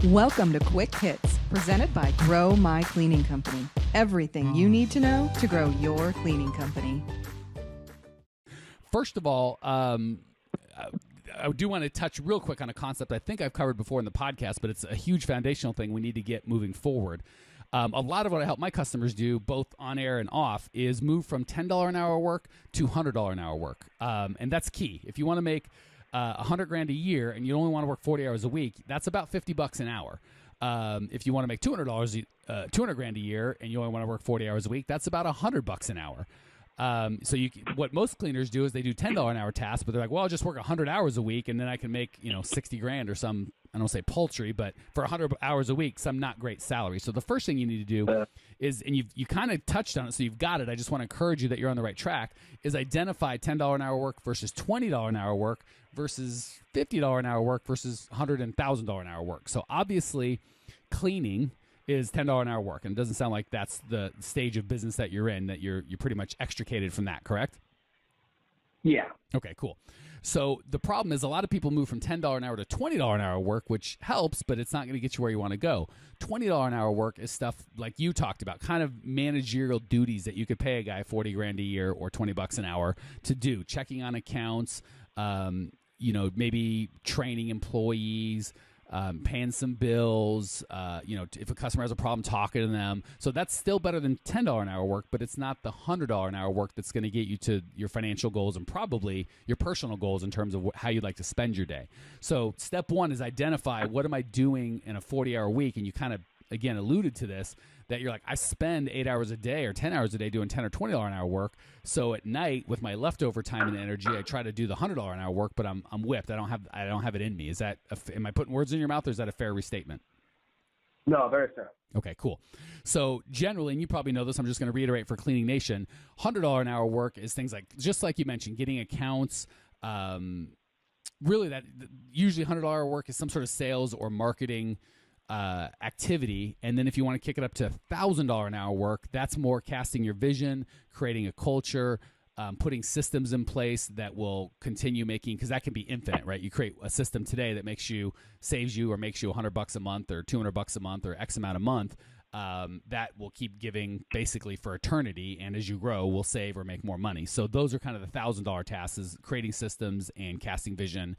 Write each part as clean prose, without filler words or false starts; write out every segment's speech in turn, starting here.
Welcome to Quick Hits, presented by Grow My Cleaning Company. Everything you need to know to grow your cleaning company. First of all, I do want to touch real quick on a concept I think I've covered before in the podcast, but it's a huge foundational thing we need to get moving forward. A lot of what I help my customers do, both on air and off, is move from $10 an hour work to $100 an hour work. And that's key. If you want to make $100,000 a year and you only want to work 40 hours a week, that's about $50 an hour. If you want to make $200,000 a year and you only want to work 40 hours a week, that's about $100 an hour. So what most cleaners do is they do $10 an hour tasks, but they're like, well, I'll just work 100 hours a week and then I can make, $60,000 or some, I don't say paltry, but for 100 hours a week, some not great salary. So the first thing you need to do is, and you kind of touched on it, so you've got it. I just want to encourage you that you're on the right track, is identify $10 an hour work versus $20 an hour work versus $50 an hour work versus $100,000 and $1,000 an hour work. So obviously cleaning is $10 an hour work. And it doesn't sound like that's the stage of business that you're in, that you're pretty much extricated from that, correct? Yeah. Okay, cool. So the problem is a lot of people move from $10 an hour to $20 an hour work, which helps, but it's not going to get you where you want to go. $20 an hour work is stuff like you talked about, kind of managerial duties that you could pay a guy $40,000 a year or $20 an hour to do, checking on accounts, maybe training employees, paying some bills, if a customer has a problem, talking to them. So that's still better than $10 an hour work, but it's not the $100 an hour work that's going to get you to your financial goals and probably your personal goals in terms of how you'd like to spend your day. So step one is identify, what am I doing in a 40-hour week? And you kind of, again, alluded to this, that you're like, I spend 8 hours a day or 10 hours a day doing $10 or $20 an hour work. So at night, with my leftover time and energy, I try to do the $100 an hour work, but I'm whipped. I don't have it in me. Is that am I putting words in your mouth, or is that a fair restatement? No, very fair. Okay, cool. So generally, and you probably know this, I'm just going to reiterate for Cleaning Nation, $100 an hour work is things like, just like you mentioned, getting accounts. Really, that usually $100 work is some sort of sales or marketing activity. And then if you want to kick it up to $1,000 an hour work, that's more casting your vision, creating a culture, putting systems in place that will continue making, because that can be infinite, right? You create a system today that saves you or makes you $100 a month or $200 a month or X amount a month. That will keep giving basically for eternity, and as you grow, will save or make more money. So those are kind of the $1,000 tasks, is creating systems and casting vision,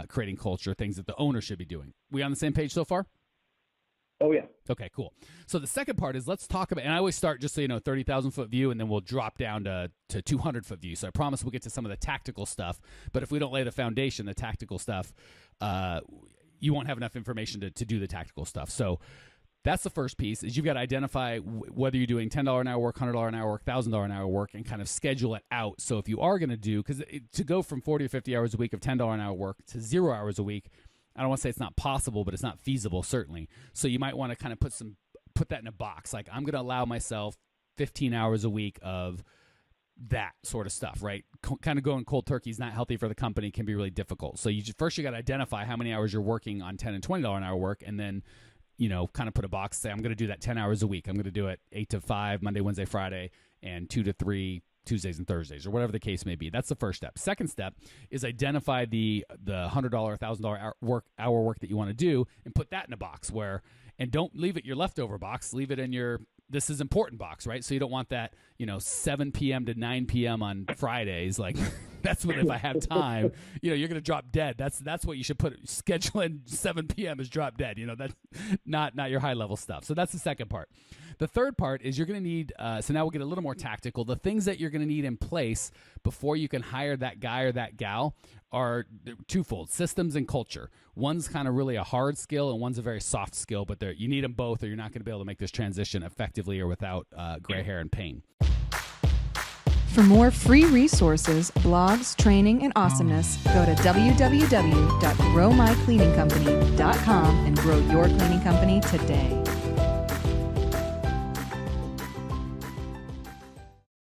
creating culture, things that the owner should be doing. We on the same page so far? Oh, yeah. Okay, cool. So the second part is, let's talk about, and I always start just so 30,000-foot view, and then we'll drop down to 200-foot view. So I promise we'll get to some of the tactical stuff, but if we don't lay the foundation, the tactical stuff, you won't have enough information to do the tactical stuff. So that's the first piece, is you've got to identify whether you're doing $10 an hour work, $100 an hour work, $1,000 an hour work, and kind of schedule it out. So if you are going to do, because to go from 40 or 50 hours a week of $10 an hour work to 0 hours a week, I don't want to say it's not possible, but it's not feasible, certainly. So you might want to kind of put that in a box. Like, I'm going to allow myself 15 hours a week of that sort of stuff, right? Kind of going cold turkey is not healthy for the company, can be really difficult. So you got to identify how many hours you're working on $10 and $20 an hour work, and then, kind of put a box, say, I'm going to do that 10 hours a week. I'm going to do it 8 to 5, Monday, Wednesday, Friday, and 2 to 3, Tuesdays and Thursdays, or whatever the case may be. That's the first step. Second step is identify the $100, $1,000 hour work that you want to do, and put that in a box and don't leave it your leftover box. Leave it in your this is important box, right? So you don't want that, 7 p.m. to 9 p.m. on Fridays. Like, that's when, if I have time, you're going to drop dead. That's what you should put. Scheduling 7 p.m. is drop dead. That's not your high level stuff. So that's the second part. The third part is you're going to need, so now we'll get a little more tactical. The things that you're going to need in place before you can hire that guy or that gal are twofold: systems and culture. One's kind of really a hard skill and one's a very soft skill, but you need them both, or you're not going to be able to make this transition effectively or without gray hair and pain. For more free resources, blogs, training, and awesomeness, go to www.growmycleaningcompany.com and grow your cleaning company today.